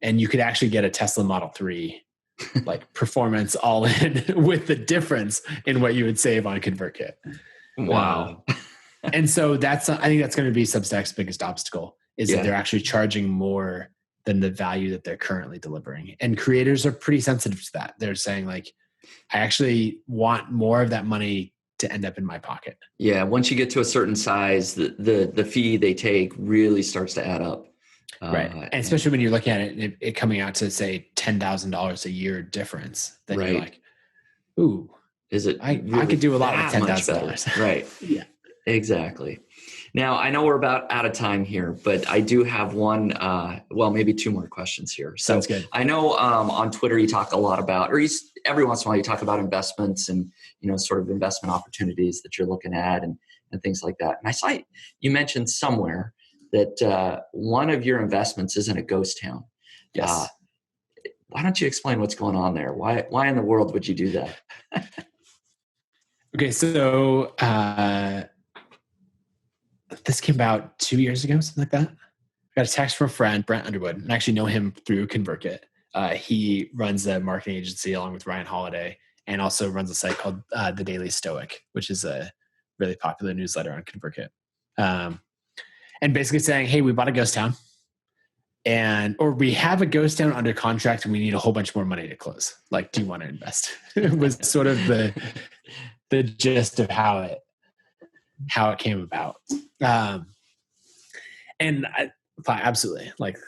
Speaker 2: And you could actually get a Tesla Model 3 like performance all in with the difference in what you would save on ConvertKit.
Speaker 1: Wow.
Speaker 2: And so I think that's going to be Substack's biggest obstacle is that they're actually charging more than the value that they're currently delivering. And creators are pretty sensitive to that. They're saying like, I actually want more of that money to end up in my pocket.
Speaker 1: Yeah. Once you get to a certain size, the fee they take really starts to add up.
Speaker 2: Right. And especially when you're looking at it coming out to say $10,000 a year difference, then you're like, ooh,
Speaker 1: is it?
Speaker 2: I could do a lot with $10,000.
Speaker 1: Right. Yeah, exactly. Now I know we're about out of time here, but I do have one, maybe two more questions here. So
Speaker 2: sounds good.
Speaker 1: I know on Twitter, you talk a lot about, or every once in a while you talk about investments and, sort of investment opportunities that you're looking at and things like that. And I saw you mentioned somewhere that one of your investments is in a ghost town.
Speaker 2: Yes.
Speaker 1: Why don't you explain what's going on there? Why in the world would you do that?
Speaker 2: Okay, so this came about 2 years ago, something like that. I got a text from a friend, Brent Underwood, and I actually know him through ConvertKit. He runs a marketing agency along with Ryan Holiday and also runs a site called The Daily Stoic, which is a really popular newsletter on ConvertKit. And basically saying, hey, we bought a ghost town or we have a ghost town under contract and we need a whole bunch more money to close. Like, do you want to invest? It was sort of the gist of how it came about. And I thought, absolutely, like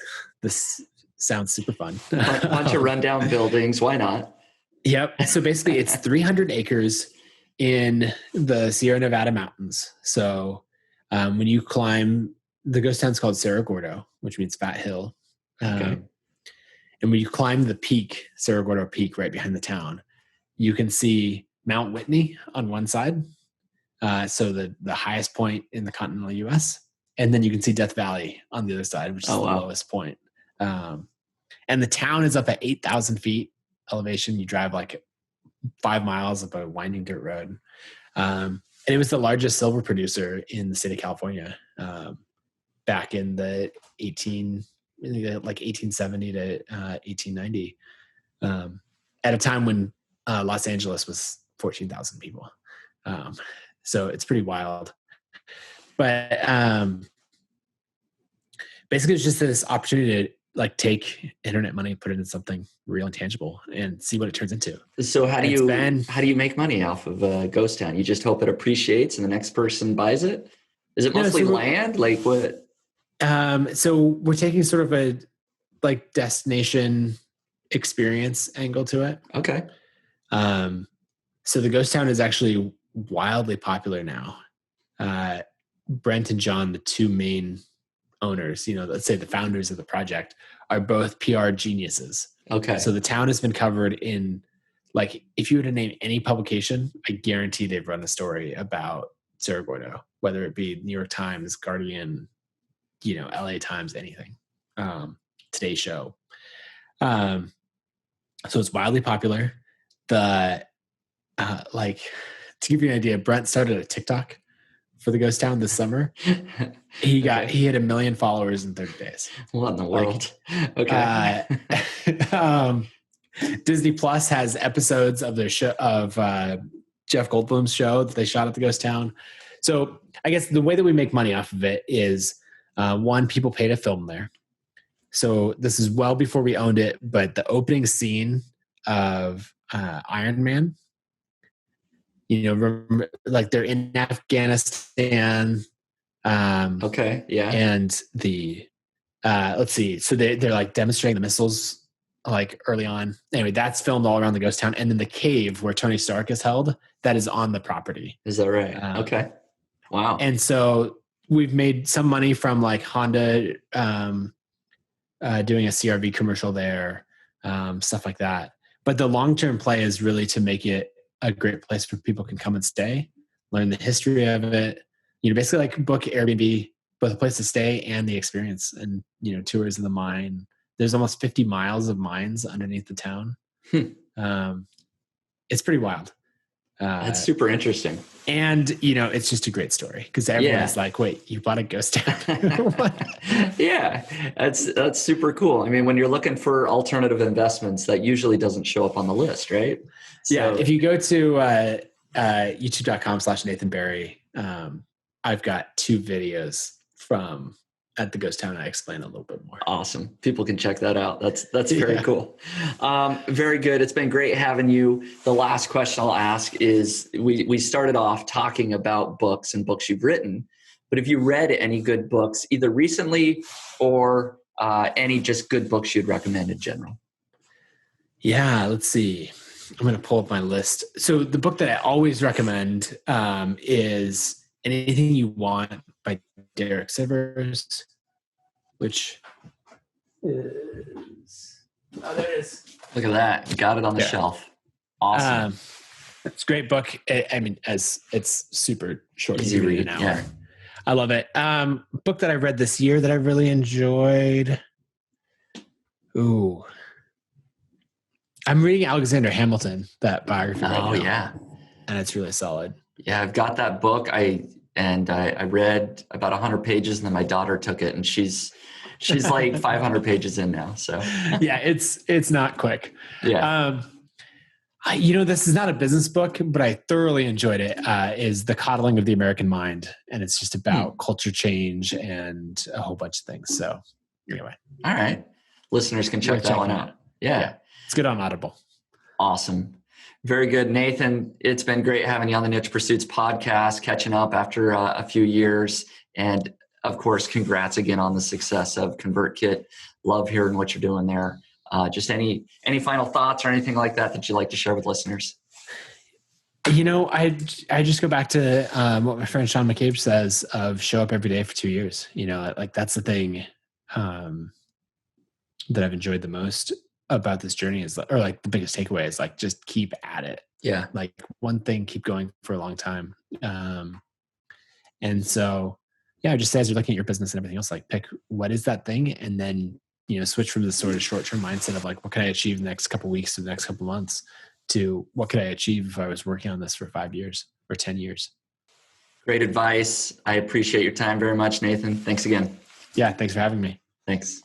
Speaker 2: this sounds super fun.
Speaker 1: A bunch of rundown buildings. Why not?
Speaker 2: Yep. So basically it's 300 acres in the Sierra Nevada mountains. So when you climb, the ghost town's called Cerro Gordo, which means fat hill. And when you climb the peak, Cerro Gordo Peak, right behind the town, you can see Mount Whitney on one side. So the highest point in the continental US. And then you can see Death Valley on the other side, which is the lowest point. And the town is up at 8,000 feet elevation. You drive like 5 miles up a winding dirt road. And it was the largest silver producer in the state of California back in the 1870 to 1890, at a time when Los Angeles was 14,000 people. So it's pretty wild. But basically, it's just this opportunity to like take internet money, put it in something real and tangible, and see what it turns into.
Speaker 1: So how do
Speaker 2: And
Speaker 1: you make money off of Ghost Town? You just hope it appreciates and the next person buys it? Is it mostly land? Like what?
Speaker 2: So we're taking sort of a like destination experience angle to it.
Speaker 1: Okay.
Speaker 2: So the Ghost Town is actually wildly popular now. Brent and John, the two main owners, let's say the founders of the project, are both PR geniuses.
Speaker 1: Okay.
Speaker 2: So the town has been covered in, like, if you were to name any publication, I guarantee they've run a story about Cerro Gordo, whether it be New York Times, Guardian, LA Times, anything, Today Show. So it's wildly popular. To give you an idea, Brent started a TikTok for the Ghost Town this summer. He hit 1 million followers in 30 days.
Speaker 1: What in the world? Okay.
Speaker 2: Disney Plus has episodes of their show, of Jeff Goldblum's show that they shot at the Ghost Town. So I guess the way that we make money off of it is, one, people pay to film there. So this is well before we owned it, but the opening scene of Iron Man, remember, like, they're in Afghanistan.
Speaker 1: Okay. Yeah.
Speaker 2: And the let's see. So they're like demonstrating the missiles like early on. Anyway, that's filmed all around the Ghost Town, and then the cave where Tony Stark is held, that is on the property.
Speaker 1: Is that right? Okay. Wow.
Speaker 2: And so we've made some money from like Honda doing a CRV commercial there, stuff like that. But the long-term play is really to make it a great place where people can come and stay, learn the history of it, basically like book Airbnb, both a place to stay and the experience, and, tours of the mine. There's almost 50 miles of mines underneath the town. It's pretty wild.
Speaker 1: That's super interesting.
Speaker 2: And, it's just a great story because everyone's like, wait, you bought a Ghost Town?
Speaker 1: Yeah, that's super cool. I mean, when you're looking for alternative investments, that usually doesn't show up on the list, right?
Speaker 2: Yeah. If you go to youtube.com/Nathan Barry, I've got 2 videos from at the Ghost Town. I explain a little bit more.
Speaker 1: Awesome. People can check that out. That's very cool. Very good. It's been great having you. The last question I'll ask is, we started off talking about books and books you've written, but have you read any good books either recently or any just good books you'd recommend in general?
Speaker 2: Yeah, let's see. I'm going to pull up my list. So the book that I always recommend is Anything You Want by Derek Sivers, which is, there it is.
Speaker 1: Look at that. Got it on the shelf. Awesome.
Speaker 2: It's a great book. As it's super short,
Speaker 1: easy read,
Speaker 2: an hour. Yeah. I love it. Book that I read this year that I really enjoyed. Ooh. I'm reading Alexander Hamilton, that biography right now.
Speaker 1: Yeah.
Speaker 2: And it's really solid.
Speaker 1: Yeah, I've got that book. I read about 100 pages, and then my daughter took it, and she's like 500 pages in now. So
Speaker 2: yeah, it's not quick.
Speaker 1: Yeah.
Speaker 2: This is not a business book, but I thoroughly enjoyed it. Is The Coddling of the American Mind, and it's just about culture change and a whole bunch of things. So anyway,
Speaker 1: all right, listeners can check that one out. Yeah,
Speaker 2: it's good on Audible.
Speaker 1: Awesome. Very good, Nathan. It's been great having you on the Niche Pursuits podcast, catching up after a few years. And of course, congrats again on the success of ConvertKit. Love hearing what you're doing there. Just any final thoughts or anything like that you'd like to share with listeners?
Speaker 2: I just go back to what my friend Sean McCabe says of show up every day for 2 years. Like that's the thing that I've enjoyed the most about this journey or like the biggest takeaway is like, just keep at it.
Speaker 1: Yeah.
Speaker 2: Like one thing, keep going for a long time. And so, just as you're looking at your business and everything else, like pick what is that thing, and then, switch from this sort of short-term mindset of like, what can I achieve in the next couple of weeks to the next couple of months to what could I achieve if I was working on this for 5 years or 10 years?
Speaker 1: Great advice. I appreciate your time very much, Nathan. Thanks again.
Speaker 2: Yeah. Thanks for having me.
Speaker 1: Thanks.